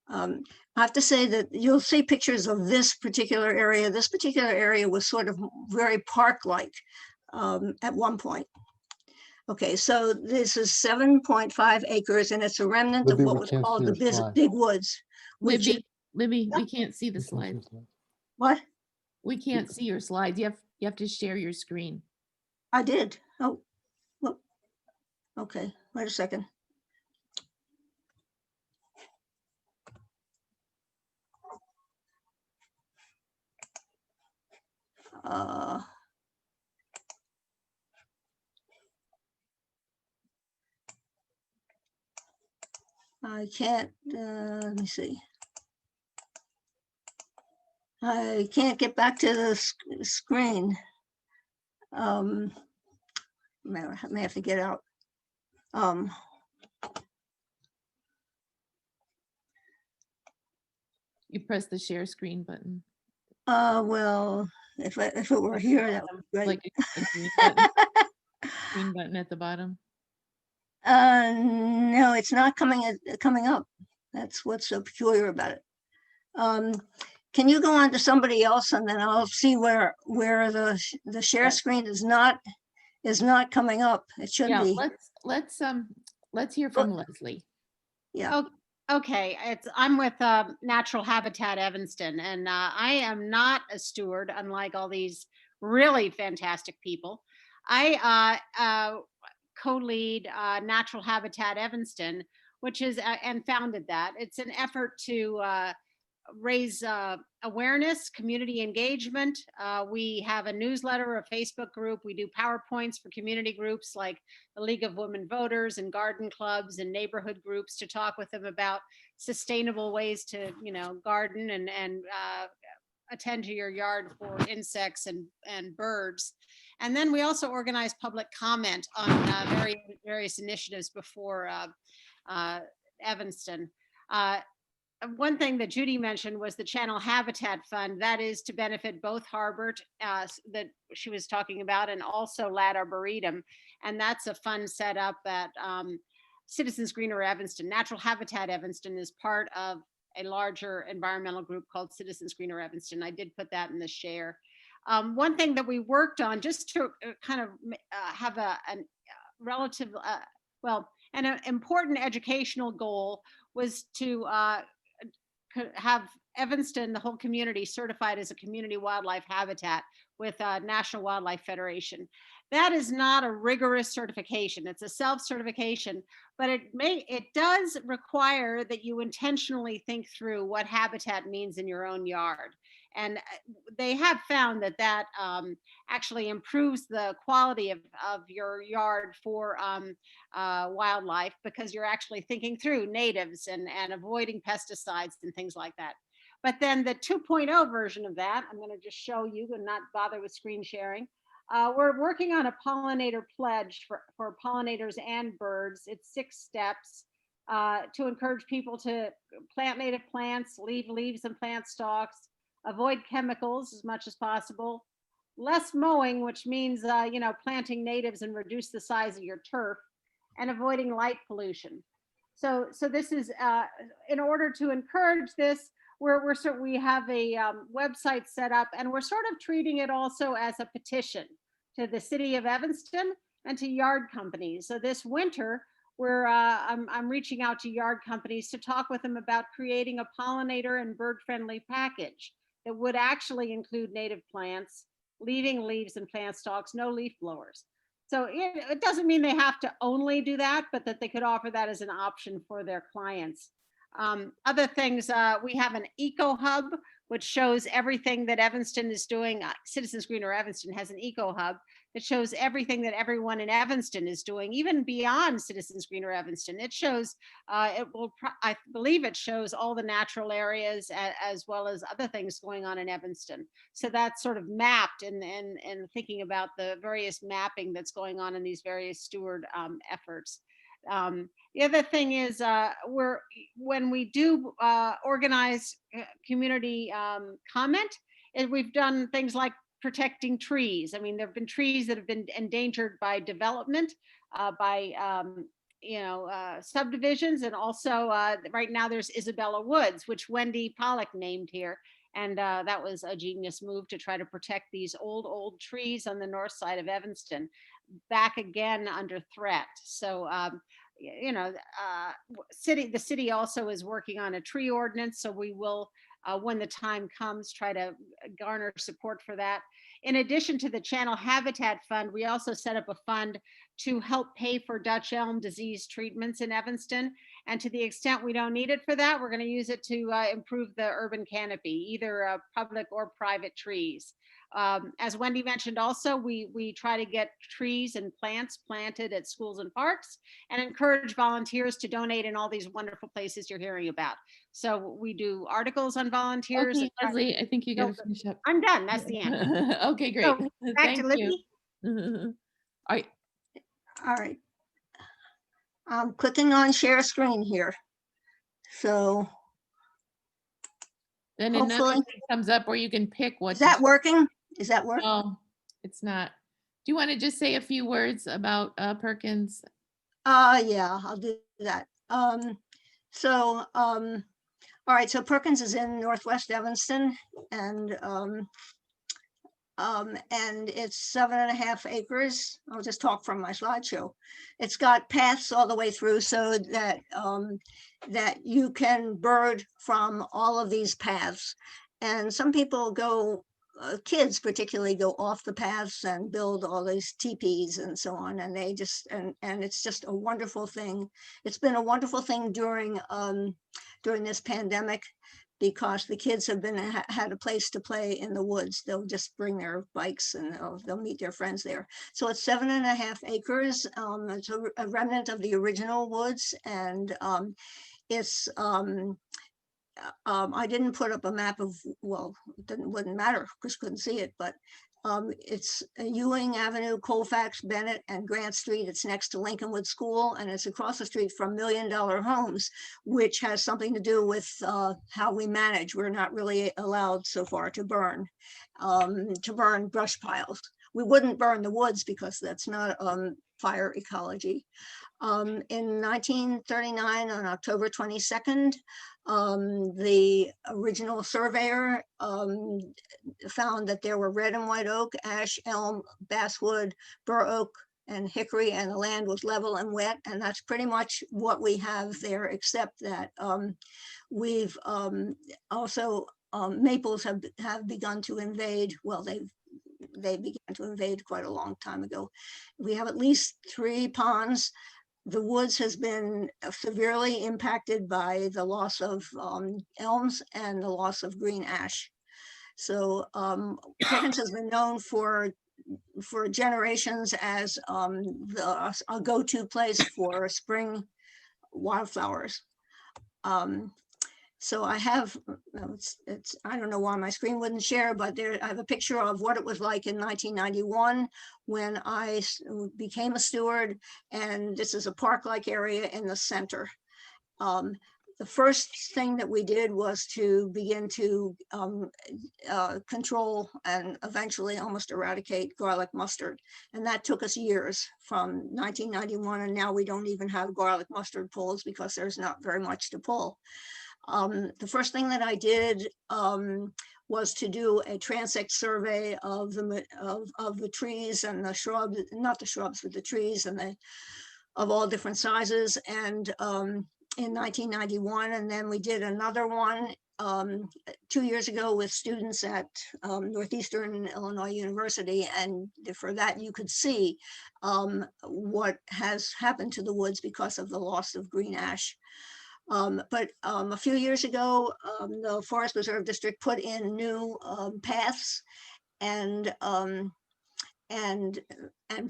I have to say that you'll see pictures of this particular area. This particular area was sort of very park-like at one point. Okay, so this is 7.5 acres, and it's a remnant of Libby, what we was can't called see the your slide. Big Woods. Which is, Libby, we can't see the We can't see slide. your slide. what? We can't see your slides. You have to share your screen. I did. Oh, well, okay, wait a second. I can't, let me see. I can't get back to the screen. May have to get out. You press the share screen button. Well, if it were here, that would be great. Like a green button at the bottom. No, it's not coming up. That's what's so peculiar about it. Can you go on to somebody else, and then I'll see where the share screen is not coming up. It should Yeah, be. let's hear from Leslie. Yeah. Okay, I'm with Natural Habitat Evanston, and I am not a steward, unlike all these really fantastic people. I co-lead Natural Habitat Evanston, which is and founded that. It's an effort to raise awareness, community engagement. We have a newsletter, a Facebook group. We do PowerPoints for community groups like the League of Women Voters and garden clubs and neighborhood groups to talk with them about sustainable ways to, garden and attend to your yard for insects and birds. And then we also organize public comment on various initiatives before Evanston. One thing that Judy mentioned was the Channel Habitat Fund. That is to benefit both Harbert that she was talking about, and also Lat Arboretum. And that's a fund set up at Citizens Greener Evanston. Natural Habitat Evanston is part of a larger environmental group called Citizens Greener Evanston. I did put that in the share. One thing that we worked on, just to kind of have an relative, an important educational goal, was to have Evanston, the whole community, certified as a community wildlife habitat with National Wildlife Federation. That is not a rigorous certification. It's a self-certification, but it does require that you intentionally think through what habitat means in your own yard. And they have found that actually improves the quality of your yard for wildlife, because you're actually thinking through natives and avoiding pesticides and things like that. But then the 2.0 version of that, I'm going to just show you and not bother with screen sharing. We're working on a pollinator pledge for pollinators and birds. It's 6 steps to encourage people to plant native plants, leave leaves and plant stalks, avoid chemicals as much as possible, less mowing, which means planting natives and reduce the size of your turf, and avoiding light pollution. So this is in order to encourage this. We have a website set up, and we're sort of treating it also as a petition to the city of Evanston and to yard companies. So this winter, I'm reaching out to yard companies to talk with them about creating a pollinator and bird-friendly package that would actually include native plants, leaving leaves and plant stalks, no leaf blowers. So it doesn't mean they have to only do that, but that they could offer that as an option for their clients. Other things, we have an eco hub, which shows everything that Evanston is doing. Citizens Greener Evanston has an eco hub that shows everything that everyone in Evanston is doing, even beyond Citizens Greener Evanston. It shows, I believe it shows all the natural areas as well as other things going on in Evanston. So that's sort of mapped and thinking about the various mapping that's going on in these various steward efforts. The other thing is when we do organize community comment, we've done things like protecting trees. I mean, there have been trees that have been endangered by development, by subdivisions, and also right now there's Isabella Woods, which Wendy Pollock named here. And that was a genius move to try to protect these old trees on the north side of Evanston back again under threat. So, the city also is working on a tree ordinance. So we will, when the time comes, try to garner support for that. In addition to the Channel Habitat Fund, we also set up a fund to help pay for Dutch elm disease treatments in Evanston. And to the extent we don't need it for that, we're going to use it to improve the urban canopy, either public or private trees. As Wendy mentioned also, we try to get trees and plants planted at schools and parks and encourage volunteers to donate in all these wonderful places you're hearing about. So we do articles on volunteers. Okay, Leslie, I think you got to finish up. I'm done. That's the end. Okay, great. So back Thank to Libby. you. All right. All right. I'm clicking on share screen here. So Then another hopefully, thing comes up where you can pick what. is that working? Is that working? No, it's not. Do you want to just say a few words about Perkins? Yeah, I'll do that. All right, so Perkins is in Northwest Evanston, and it's 7.5 acres. I'll just talk from my slideshow. It's got paths all the way through so that that you can bird from all of these paths. And some people go, kids particularly, go off the paths and build all these teepees and so on. And they just, and it's just a wonderful thing. It's been a wonderful thing during this pandemic, because the kids have had a place to play in the woods. They'll just bring their bikes and they'll meet their friends there. So it's 7.5 acres. It's a remnant of the original woods, and it's I didn't put up a map of, well, it wouldn't matter because you couldn't see it, but it's Ewing Avenue, Colfax, Bennett, and Grant Street. It's next to Lincolnwood School, and it's across the street from $1 Million Homes, which has something to do with how we manage. We're not really allowed so far to burn brush piles. We wouldn't burn the woods because that's not fire ecology. In 1939, on October 22nd, the original surveyor found that there were red and white oak, ash, elm, basswood, bur oak, and hickory, and the land was level and wet. And that's pretty much what we have there, except that we've also, maples have begun to invade. Well, they began to invade quite a long time ago. We have at least 3 ponds. The woods has been severely impacted by the loss of elms and the loss of green ash. So Perkins has been known for generations as a go-to place for spring wildflowers. So I have, I don't know why my screen wouldn't share, but I have a picture of what it was like in 1991 when I became a steward, and this is a park-like area in the center. The first thing that we did was to begin to control and eventually almost eradicate garlic mustard. And that took us years, from 1991, and now we don't even have garlic mustard pulls because there's not very much to pull. The first thing that I did was to do a transect survey of the trees and the shrubs, not the shrubs, but the trees and of all different sizes. And in 1991, and then we did another one 2 years ago with students at Northeastern Illinois University. And for that, you could see what has happened to the woods because of the loss of green ash. But a few years ago, the Forest Preserve District put in new paths and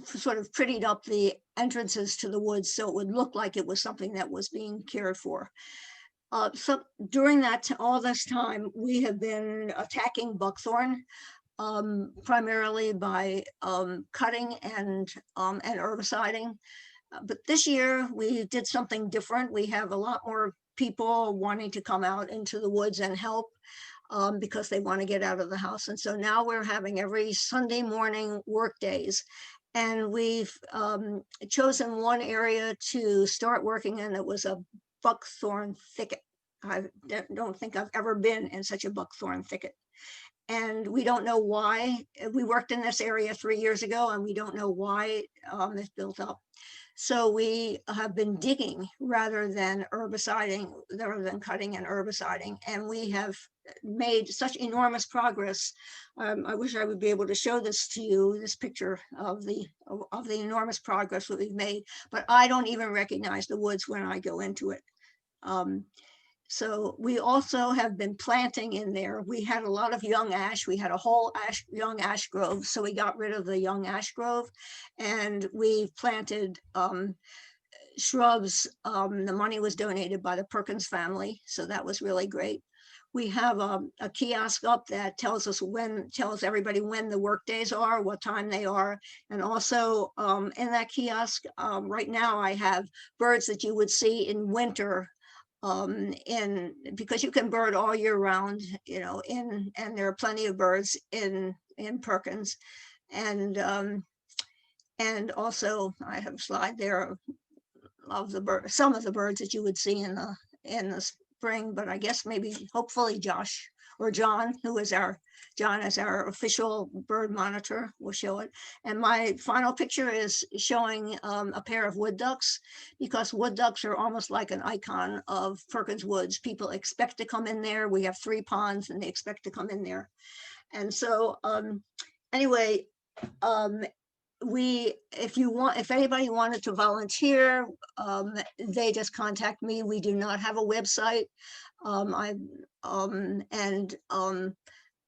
sort of prettied up the entrances to the woods so it would look like it was something that was being cared for. So during all this time, we have been attacking buckthorn primarily by cutting and herbiciding. But this year we did something different. We have a lot more people wanting to come out into the woods and help because they want to get out of the house. And so now we're having every Sunday morning work days. And we've chosen one area to start working in. It was a buckthorn thicket. I don't think I've ever been in such a buckthorn thicket. And we don't know why. We worked in this area 3 years ago, and we don't know why it's built up. So we have been digging rather than herbiciding, rather than cutting and herbiciding. And we have made such enormous progress. I wish I would be able to show this to you, this picture of the enormous progress that we've made, but I don't even recognize the woods when I go into it. So we also have been planting in there. We had a lot of young ash. We had a whole young ash grove. So we got rid of the young ash grove, and we planted shrubs. The money was donated by the Perkins family. So that was really great. We have a kiosk up that tells everybody when the work days are, what time they are. And also in that kiosk right now, I have birds that you would see in winter, because you can bird all year round, and there are plenty of birds in Perkins. And also I have a slide there of some of the birds that you would see in the spring, but I guess maybe hopefully Josh or John, John is our official bird monitor, will show it. And my final picture is showing a pair of wood ducks, because wood ducks are almost like an icon of Perkins Woods. People expect to come in there. We have 3 ponds and they expect to come in there. And so anyway, if anybody wanted to volunteer, they just contact me. We do not have a website.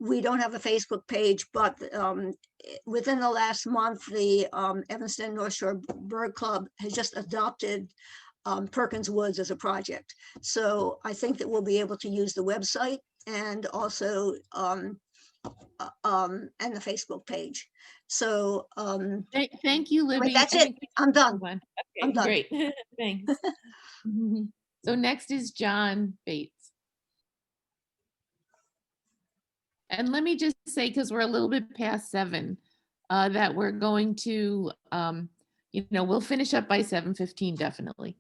We don't have a Facebook page, but within the last month, the Evanston and North Shore Bird Club has just adopted Perkins Woods as a project. So I think that we'll be able to use the website and also and the Facebook page. So thank you, Libby. that's it. I'm done. Okay, I'm done. Great. Thanks. So next is John Bates. And let me just say, because we're a little bit past 7, that we're going to, we'll finish up by 7:15 definitely.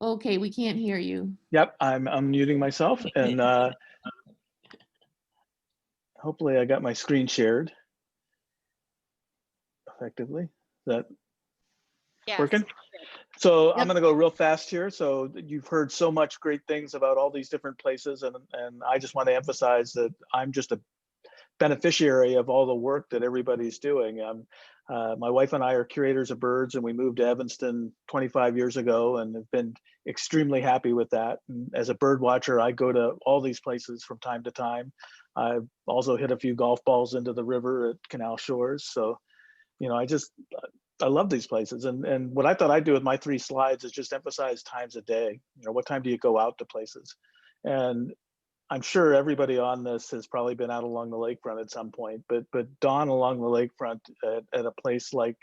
Okay, we can't hear you. Yep, I'm unmuting myself, and hopefully I got my screen shared effectively. Is that working? So I'm going to go real fast here. So you've heard so much great things about all these different places, and I just want to emphasize that I'm just a beneficiary of all the work that everybody's doing. My wife and I are curators of birds, and we moved to Evanston 25 years ago and have been extremely happy with that. And as a bird watcher, I go to all these places from time to time. I've also hit a few golf balls into the river at Canal Shores. So, I love these places. And what I thought I'd do with my 3 slides is just emphasize times a day. What time do you go out to places? And I'm sure everybody on this has probably been out along the lakefront at some point, but dawn along the lakefront at a place like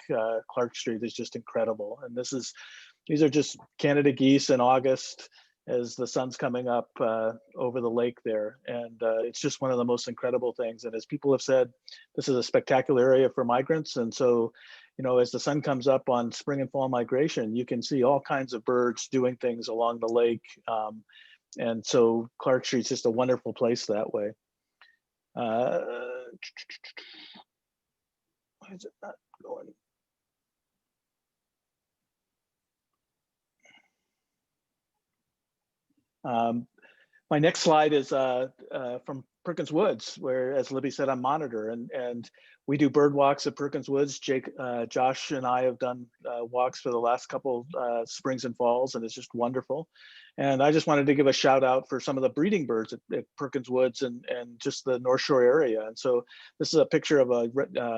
Clark Street is just incredible. And these are just Canada geese in August as the sun's coming up over the lake there. And it's just one of the most incredible things. And as people have said, this is a spectacular area for migrants. And so, as the sun comes up on spring and fall migration, you can see all kinds of birds doing things along the lake. And so Clark Street's just a wonderful place that way. Why is it not going? My next slide is from Perkins Woods, where, as Libby said, I'm monitor, and we do bird walks at Perkins Woods. Josh and I have done walks for the last couple springs and falls, and it's just wonderful. And I just wanted to give a shout out for some of the breeding birds at Perkins Woods and just the North Shore area. And so this is a picture of a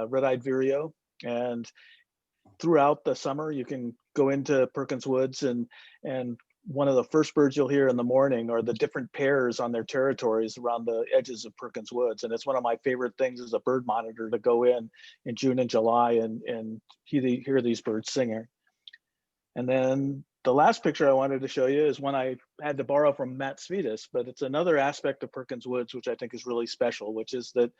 red-eyed vireo, and throughout the summer you can go into Perkins Woods, and one of the first birds you'll hear in the morning are the different pairs on their territories around the edges of Perkins Woods. And it's one of my favorite things as a bird monitor to go in June and July and hear these birds singing. And then the last picture I wanted to show you is one I had to borrow from Matt Svitas, but it's another aspect of Perkins Woods, which I think is really special, which is that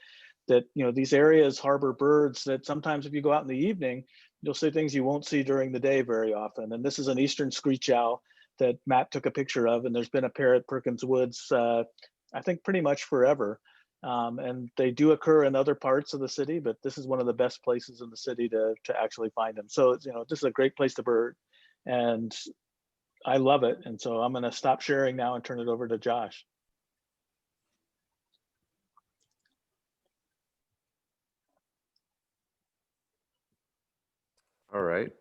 these areas harbor birds that sometimes if you go out in the evening, you'll see things you won't see during the day very often. And this is an eastern screech owl that Matt took a picture of, and there's been a pair at Perkins Woods, I think pretty much forever. And they do occur in other parts of the city, but this is one of the best places in the city to actually find them. So, this is a great place to bird, and I love it. And so I'm gonna stop sharing now and turn it over to Josh. All right.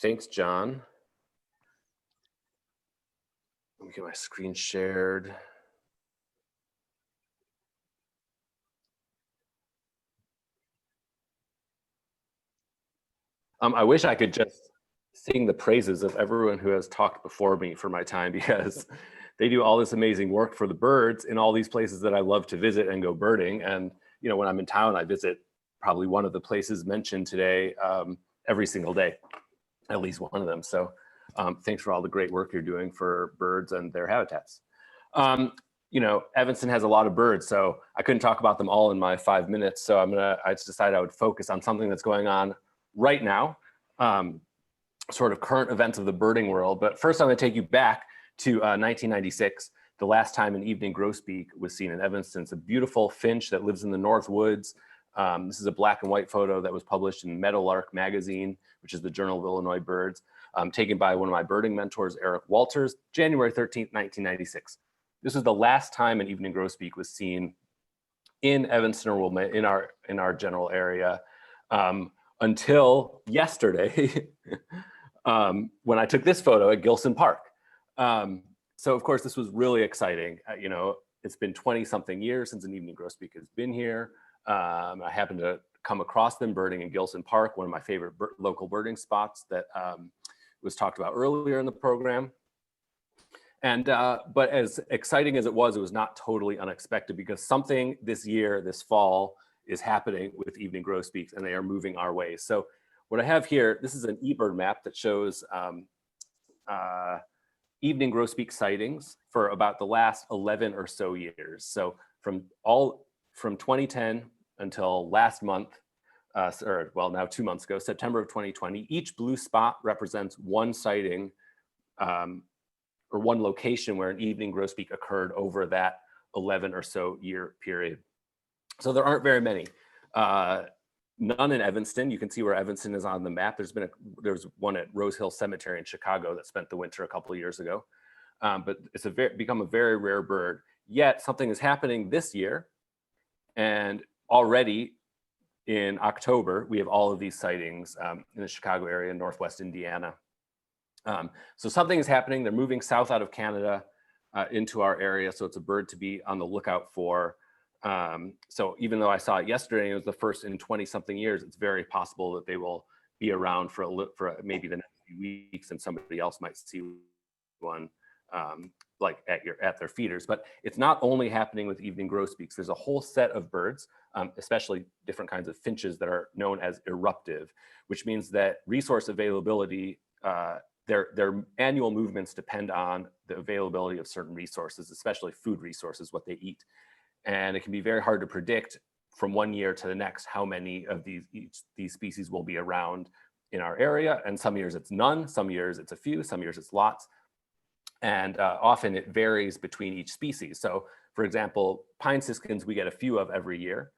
Thanks, John. Let me get my screen shared. I wish I could just sing the praises of everyone who has talked before me for my time, because they do all this amazing work for the birds in all these places that I love to visit and go birding. And, when I'm in town, I visit probably one of the places mentioned today every single day, at least one of them. So thanks for all the great work you're doing for birds and their habitats. Evanston has a lot of birds, so I couldn't talk about them all in my 5 minutes. So I just decided I would focus on something that's going on right now, sort of current events of the birding world. But first, I'm going to take you back to 1996, the last time an evening grosbeak was seen in Evanston. It's a beautiful finch that lives in the North Woods. This is a black and white photo that was published in Meadowlark magazine, which is the Journal of Illinois Birds, taken by one of my birding mentors, Eric Walters, January 13th, 1996. This was the last time an evening grosbeak was seen in Evanston or Wilmette, in our general area, until yesterday, when I took this photo at Gilson Park. So of course, this was really exciting. It's been 20-something years since an evening grosbeak has been here. I happened to come across them birding in Gilson Park, one of my favorite local birding spots that was talked about earlier in the program. And but as exciting as it was not totally unexpected, because something this year, this fall, is happening with evening grosbeaks, and they are moving our way. So what I have here, this is an eBird map that shows evening grosbeak sightings for about the last 11 or so years. So from 2010 until last month, now 2 months ago, September of 2020, each blue spot represents one sighting or one location where an evening grosbeak occurred over that 11 or so year period. So there aren't very many. None in Evanston. You can see where Evanston is on the map. There's one at Rose Hill Cemetery in Chicago that spent the winter a couple of years ago. But it's become a very rare bird. Yet something is happening this year, and already in October we have all of these sightings in the Chicago area in Northwest Indiana. So something is happening. They're moving south out of Canada into our area, so it's a bird to be on the lookout for. So even though I saw it yesterday, it was the first in 20-something years, it's very possible that they will be around for maybe the next few weeks, and somebody else might see one like at their feeders. But it's not only happening with evening grosbeaks. There's a whole set of birds, especially different kinds of finches, that are known as eruptive, which means that resource availability, their annual movements depend on the availability of certain resources, especially food resources, what they eat. And it can be very hard to predict from one year to the next how many of these species will be around in our area. And some years it's none, some years it's a few, some years it's lots. And often it varies between each species. So for example, pine siskins, we get a few of every year.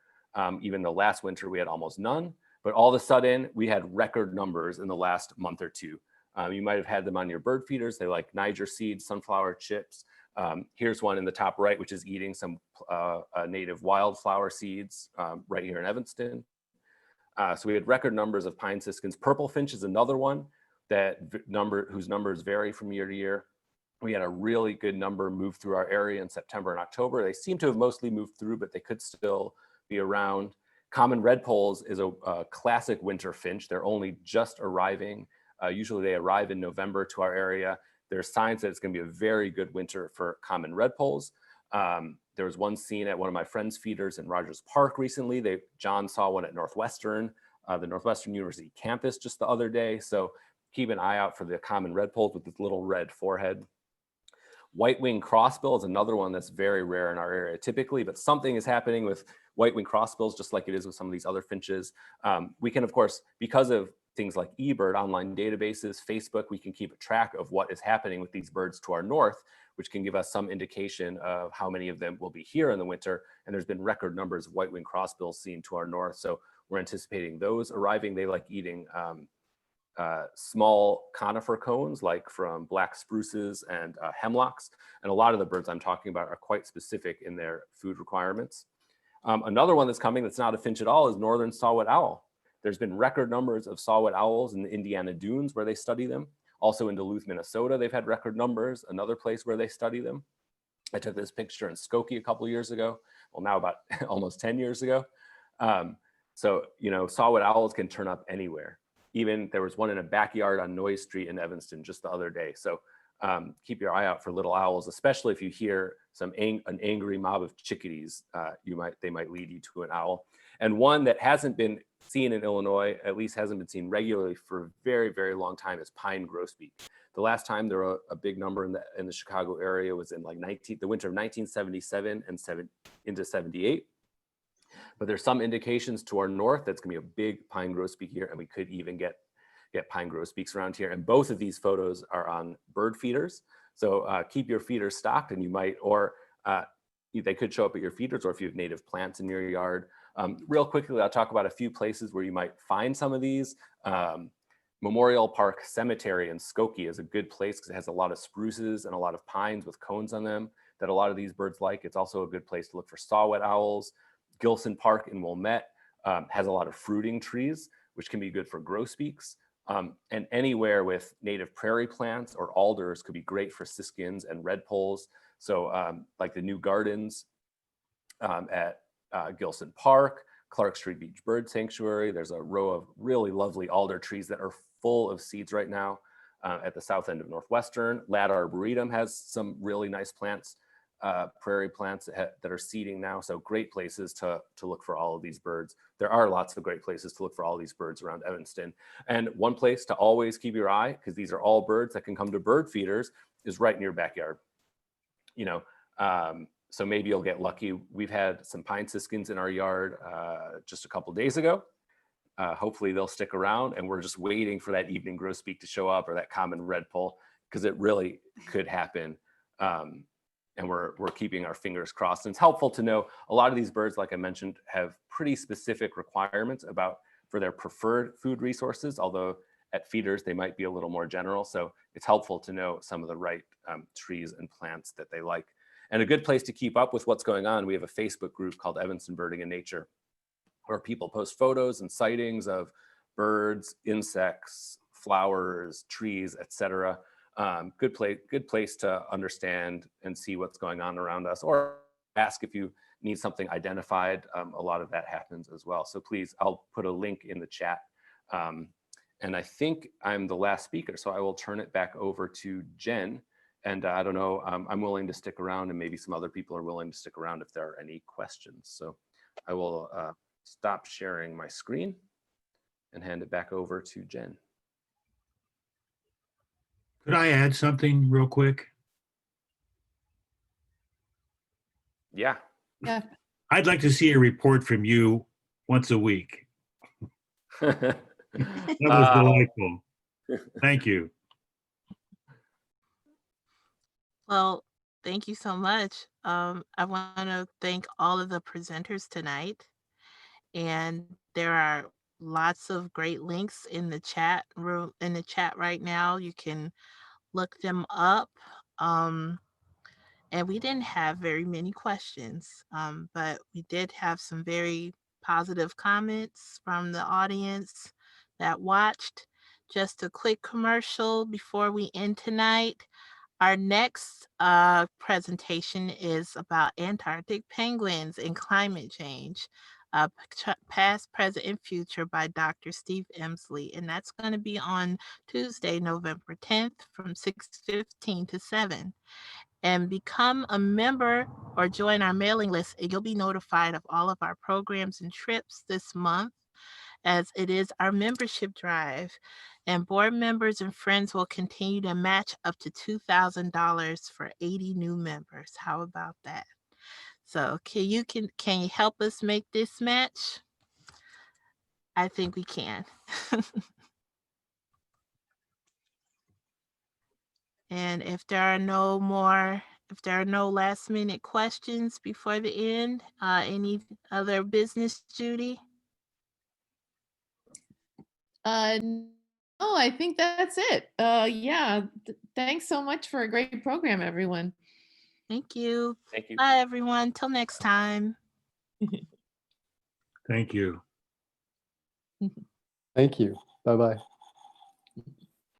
Even though last winter we had almost none, but all of a sudden we had record numbers in the last month or two. You might have had them on your bird feeders. They like Niger seeds, sunflower chips. Here's one in the top right, which is eating some native wildflower seeds right here in Evanston. So we had record numbers of pine siskins. Purple finch is another one whose numbers vary from year to year. We had a really good number move through our area in September and October. They seem to have mostly moved through, but they could still be around. Common redpolls is a classic winter finch. They're only just arriving. Usually they arrive in November to our area. There's signs that it's going to be a very good winter for common redpolls. There was one seen at one of my friends' feeders in Rogers Park recently. John saw one at Northwestern, the Northwestern University campus just the other day. So keep an eye out for the common redpolls with this little red forehead. White-winged crossbill is another one that's very rare in our area typically, but something is happening with white-winged crossbills, just like it is with some of these other finches. We can, of course, because of things like eBird, online databases, Facebook, we can keep a track of what is happening with these birds to our north, which can give us some indication of how many of them will be here in the winter. And there's been record numbers of white-winged crossbills seen to our north. So we're anticipating those arriving. They like eating small conifer cones, like from black spruces and hemlocks. And a lot of the birds I'm talking about are quite specific in their food requirements. Another one that's coming that's not a finch at all is northern saw-whet owl. There's been record numbers of saw-whet owls in the Indiana dunes where they study them. Also in Duluth, Minnesota, they've had record numbers, another place where they study them. I took this picture in Skokie a couple years ago. Well, now about almost 10 years ago. So, you know, saw-whet owls can turn up anywhere. Even there was one in a backyard on Noyes Street in Evanston just the other day. So keep your eye out for little owls, especially if you hear an angry mob of chickadees, they might lead you to an owl. And one that hasn't been seen in Illinois, at least hasn't been seen regularly for a very, very long time, is pine grosbeak. The last time there were a big number in the Chicago area was in like the winter of 1977 and into 78. But there's some indications to our north that's gonna be a big pine grosbeak here, and we could even get pine grosbeaks around here. And both of these photos are on bird feeders. So keep your feeders stocked, and you might, or they could show up at your feeders, or if you have native plants in your yard. Real quickly, I'll talk about a few places where you might find some of these. Memorial Park Cemetery in Skokie is a good place because it has a lot of spruces and a lot of pines with cones on them that a lot of these birds like. It's also a good place to look for saw-whet owls. Gilson Park in Wilmette has a lot of fruiting trees, which can be good for grosbeaks. And anywhere with native prairie plants or alders could be great for siskins and redpolls. So like the new gardens at Gilson Park, Clark Street Beach Bird Sanctuary. There's a row of really lovely alder trees that are full of seeds right now at the south end of Northwestern. Ladd Arboretum has some really nice plants, prairie plants that are seeding now. So great places to look for all of these birds. There are lots of great places to look for all these birds around Evanston. And one place to always keep your eye, because these are all birds that can come to bird feeders, is right in your backyard. You know, so maybe you'll get lucky. We've had some pine siskins in our yard just a couple days ago. Hopefully they'll stick around, and we're just waiting for that evening grosbeak to show up, or that common redpoll, because it really could happen. And we're keeping our fingers crossed. And it's helpful to know a lot of these birds, like I mentioned, have pretty specific requirements for their preferred food resources, although at feeders they might be a little more general. So it's helpful to know some of the right trees and plants that they like. And a good place to keep up with what's going on, we have a Facebook group called Evanston Birding and Nature, where people post photos and sightings of birds, insects, flowers, trees, etc. Good place to understand and see what's going on around us, or ask if you need something identified. A lot of that happens as well. So please, I'll put a link in the chat. And I think I'm the last speaker, so I will turn it back over to Jen. And I don't know, I'm willing to stick around, and maybe some other people are willing to stick around if there are any questions. So I will stop sharing my screen and hand it back over to Jen. Could I add something real quick? Yeah. Yeah. I'd like to see a report from you once a week. That was delightful. Thank you. Well, thank you so much. I want to thank all of the presenters tonight. And there are lots of great links in the chat room, in the chat right now. You can look them up. And we didn't have very many questions, but we did have some very positive comments from the audience that watched. Just a quick commercial before we end tonight. Our next presentation is about Antarctic penguins and climate change, past, present, and future by Dr. Steve Emsley. And that's going to be on Tuesday, November 10th from 6:15 to 7. And become a member or join our mailing list, and you'll be notified of all of our programs and trips this month, as it is our membership drive. And board members and friends will continue to match up to $2,000 for 80 new members. How about that? So can you help us make this match? I think we can. And if there are no last minute questions before the end, any other business, Judy? No, I think that's it. Yeah, thanks so much for a great program, everyone. Thank you. Thank you. Bye, everyone. Till next time. Thank you. Thank you. Bye-bye.